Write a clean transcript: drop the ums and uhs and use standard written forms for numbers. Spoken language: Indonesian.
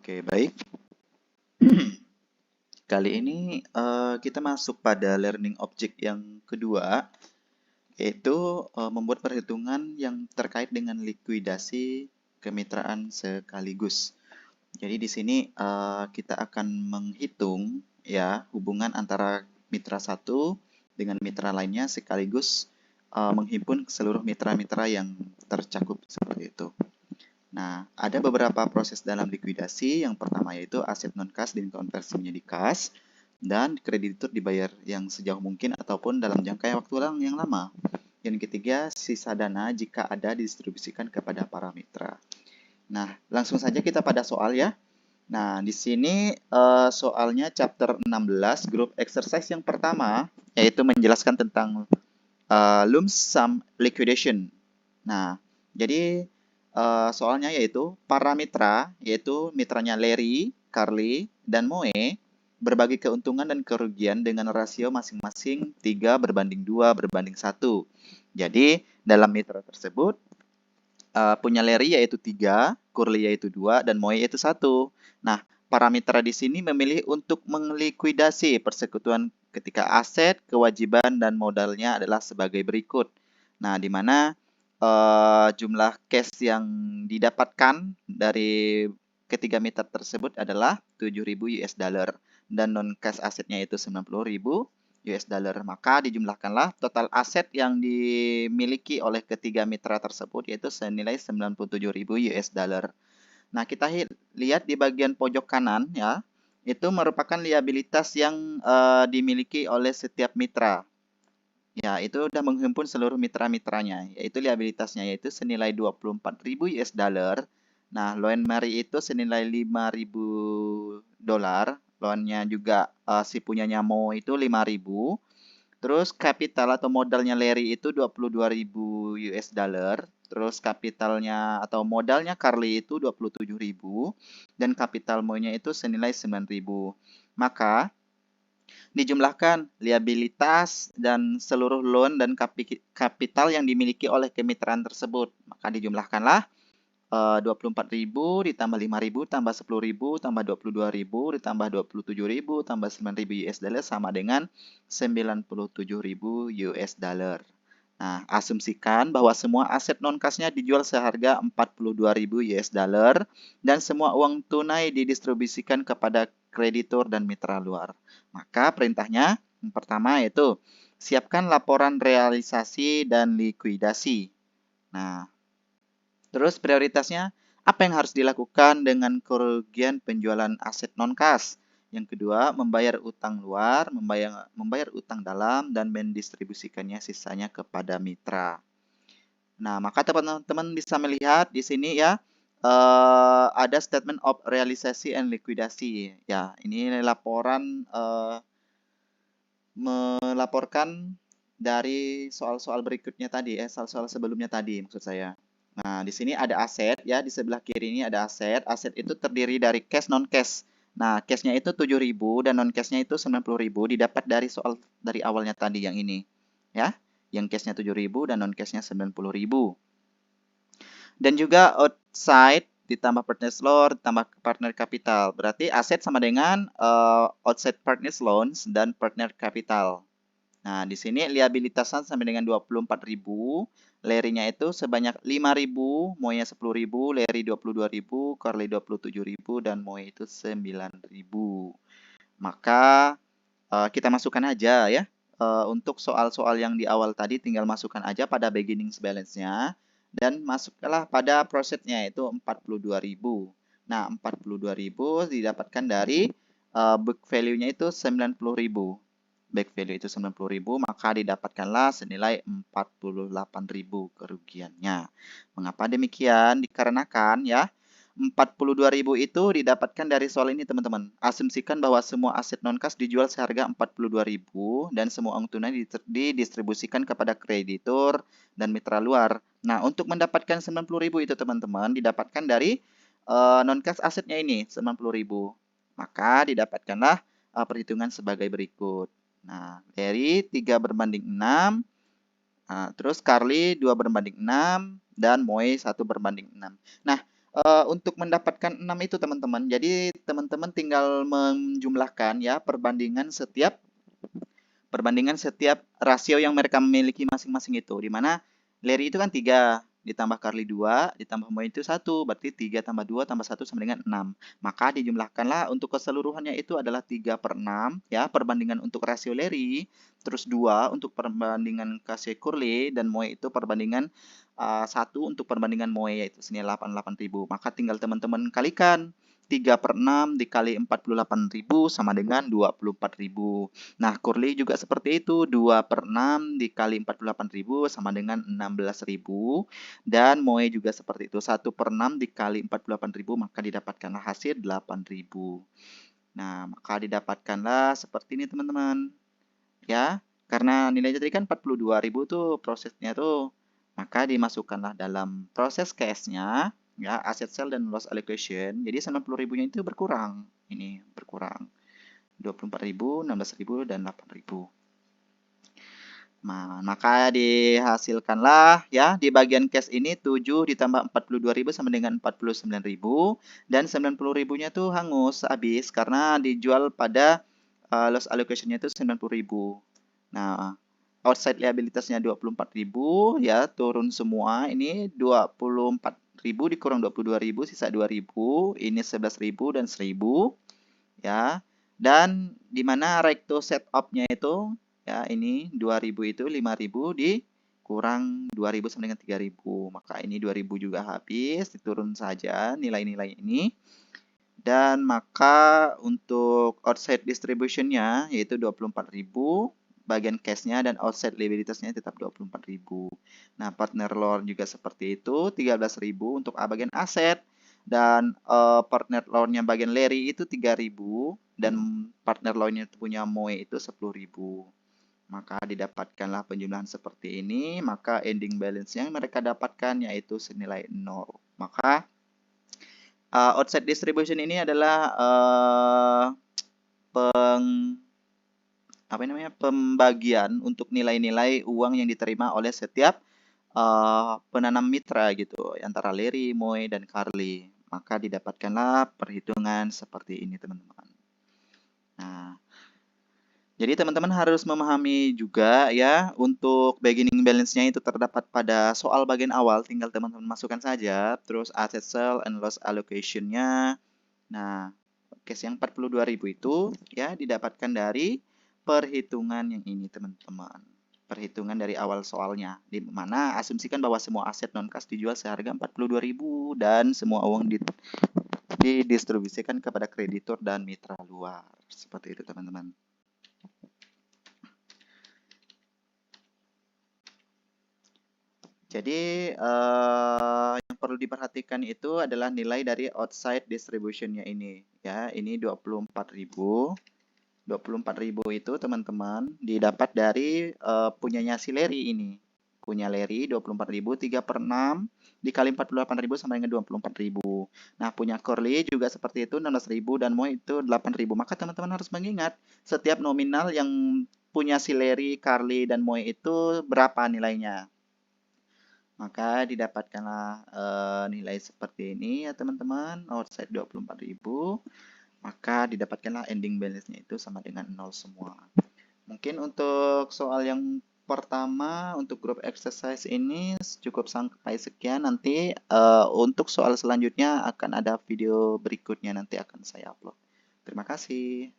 Oke, baik. Kali ini kita masuk pada learning object yang kedua, yaitu membuat perhitungan yang terkait dengan likuidasi kemitraan sekaligus. Jadi di sini kita akan menghitung ya hubungan antara mitra satu dengan mitra lainnya sekaligus menghimpun seluruh mitra-mitra yang tercakup seperti itu. Nah, ada beberapa proses dalam likuidasi. Yang pertama yaitu aset non-kas dikonversi menjadi kas dan kreditur dibayar yang sejauh mungkin ataupun dalam jangka waktu yang lama. Yang ketiga, sisa dana jika ada didistribusikan kepada para mitra. Nah, langsung saja kita pada soal ya. Nah, di sini soalnya chapter 16 group exercise yang pertama yaitu menjelaskan tentang lump sum liquidation. Nah, jadi soalnya yaitu para mitra, yaitu mitranya Larry, Carly, dan Moe, berbagi keuntungan dan kerugian dengan rasio masing-masing 3:2:1. Jadi, dalam mitra tersebut, punya Larry yaitu 3, Carly yaitu 2, dan Moe yaitu 1. Nah, para mitra di sini memilih untuk melikuidasi persekutuan ketika aset, kewajiban, dan modalnya adalah sebagai berikut. Nah, di mana jumlah cash yang didapatkan dari ketiga mitra tersebut adalah 7.000 US dollar dan non cash asetnya itu 90.000 US dollar. Maka dijumlahkanlah total aset yang dimiliki oleh ketiga mitra tersebut yaitu senilai 97.000 US dollar. Nah, kita lihat di bagian pojok kanan ya, itu merupakan liabilitas yang dimiliki oleh setiap mitra. Ya, itu sudah menghimpun seluruh mitra-mitranya, yaitu liabilitasnya yaitu senilai 24.000 US dollar. Nah, loan Mary itu senilai 5.000 dolar. Loannya juga si punyanya Mo itu 5.000. Terus kapital atau modalnya Larry itu 22.000 US dollar. Terus kapitalnya atau modalnya Carly itu 27.000 dan kapital Mo-nya itu senilai 9.000. Maka dijumlahkan liabilitas dan seluruh loan dan kapital yang dimiliki oleh kemitraan tersebut. Maka dijumlahkanlah 24.000 ditambah 5.000 tambah 10.000 tambah 22.000 ditambah 27.000 tambah 9.000 US dollar sama dengan 97.000 US dollar. Nah, asumsikan bahwa semua aset non-kasnya dijual seharga 42.000 US dollar dan semua uang tunai didistribusikan kepada kreditur dan mitra luar. Maka perintahnya yang pertama yaitu siapkan laporan realisasi dan likuidasi. Nah, terus prioritasnya apa yang harus dilakukan dengan kerugian penjualan aset non-kas? Yang kedua, membayar utang luar, membayar utang dalam, dan mendistribusikannya sisanya kepada mitra. Nah, maka teman-teman bisa melihat di sini ya, ada statement of realisasi and liquidasi. Ya, ini laporan melaporkan dari soal-soal berikutnya tadi, soal-soal sebelumnya tadi maksud saya. Nah, di sini ada aset ya, di sebelah kiri ini ada aset. Aset itu terdiri dari cash non cash. Nah, cashnya itu 7.000 dan non cashnya itu 90.000 didapat dari soal dari awalnya tadi yang ini. Ya, yang cashnya 7.000 dan non cashnya 90.000. Dan juga outside ditambah partners loan ditambah partner capital. Berarti aset sama dengan outside partners loans dan partner capital. Nah, di sini liabilitasnya sampai dengan 24.000, Larry-nya itu sebanyak 5.000, Moe-nya 10.000, Larry 22.000, Carly 27.000, dan Moe itu 9.000. Maka kita masukkan aja ya. Untuk soal-soal yang di awal tadi tinggal masukkan aja pada beginning balance-nya dan masuklah pada profitnya yaitu 42.000. Nah, 42.000 didapatkan dari book value-nya itu 90.000. Back value itu 90.000, maka didapatkanlah senilai 48.000 kerugiannya. Mengapa demikian? Dikarenakan ya, 42.000 itu didapatkan dari soal ini teman-teman. Asumsikan bahwa semua aset non-kas dijual seharga 42.000 dan semua uang tunai didistribusikan kepada kreditur dan mitra luar. Nah, untuk mendapatkan 90.000 itu teman-teman didapatkan dari non-kas asetnya ini 90.000. Maka didapatkanlah perhitungan sebagai berikut. Nah, Larry 3:6, terus Carly 2:6, dan Moe 1:6. Nah, untuk mendapatkan 6 itu teman-teman. Jadi teman-teman tinggal menjumlahkan ya perbandingan setiap rasio yang mereka miliki masing-masing itu. Di mana Larry itu kan 3, ditambah Carly 2, ditambah Moe itu 1, berarti 3 tambah 2 tambah 1 sama dengan 6. Maka dijumlahkanlah untuk keseluruhannya itu adalah 3/6 ya, perbandingan untuk rasio Larry, terus 2 untuk perbandingan rasio Curly, dan Moe itu perbandingan 1 untuk perbandingan Moe, yaitu senilai 88.000. Maka tinggal teman-teman kalikan 3/6 dikali 48.000 sama dengan 24.000. Nah, Curly juga seperti itu, 2/6 dikali 48.000 sama dengan 16.000. Dan Moe juga seperti itu, 1/6 dikali 48.000 maka didapatkanlah hasil 8.000. Nah, maka didapatkanlah seperti ini teman-teman. Ya, karena nilainya tadi kan 42.000 tuh prosesnya tuh. Maka dimasukkanlah dalam proses case-nya ya, asset sale dan loss allocation. Jadi 90.000-nya itu berkurang. Ini berkurang. 24.000, 16.000, dan 8.000. Nah, maka dihasilkanlah ya di bagian cash ini 7 ditambah 42.000 sama dengan 49.000, dan 90.000-nya tuh hangus habis karena dijual pada loss allocation-nya itu 90.000. Nah, outside liabilitasnya 24.000 ya, turun semua. Ini 24.000 dikurang 22.000 sisa 2.000. Ini 11.000 dan 1.000 ya. Dan di mana recto setup-nya itu ya, ini 2.000 itu 5.000 dikurang 2.000 sama dengan 3.000. Maka ini 2.000 juga habis, diturun saja nilai-nilai ini. Dan maka untuk outside distribution-nya yaitu 24.000, bagian cash-nya dan outside liabilitasnya tetap 24.000. Nah, partner loan juga seperti itu, 13.000 untuk bagian aset, dan partner loan-nya bagian Larry itu 3.000, dan partner loan-nya punya Moe itu 10.000. Maka didapatkanlah penjumlahan seperti ini, maka ending balance yang mereka dapatkan yaitu senilai 0. Maka outside distribution ini adalah pembagian untuk nilai-nilai uang yang diterima oleh setiap penanam mitra gitu, antara Larry, Moe, dan Carly. Maka didapatkanlah perhitungan seperti ini teman-teman. Nah, jadi teman-teman harus memahami juga ya, untuk beginning balance-nya itu terdapat pada soal bagian awal, tinggal teman-teman masukkan saja, terus asset sale and loss allocation-nya. Nah, case yang 42.000 itu ya didapatkan dari perhitungan yang ini teman-teman. Perhitungan dari awal soalnya, di mana asumsikan bahwa semua aset non-cash dijual seharga 42.000 dan semua uang didistribusikan kepada kreditur dan mitra luar. Seperti itu teman-teman. Jadi yang perlu diperhatikan itu adalah nilai dari outside distribution-nya ini ya. Ini 24.000. 24.000 itu teman-teman didapat dari punyanya si Larry ini. Punya Larry 24.000, 3/6 dikali 48.000 sama dengan 24.000. Nah, punya Curly juga seperti itu 16.000 dan Moe itu 8.000. Maka teman-teman harus mengingat setiap nominal yang punya si Larry, Carly, dan Moe itu berapa nilainya. Maka didapatkanlah nilai seperti ini ya teman-teman, outside 24.000. Maka didapatkanlah ending balance-nya itu sama dengan 0 semua. Mungkin untuk soal yang pertama, untuk group exercise ini cukup sampai sekian. Nanti untuk soal selanjutnya akan ada video berikutnya, nanti akan saya upload. Terima kasih.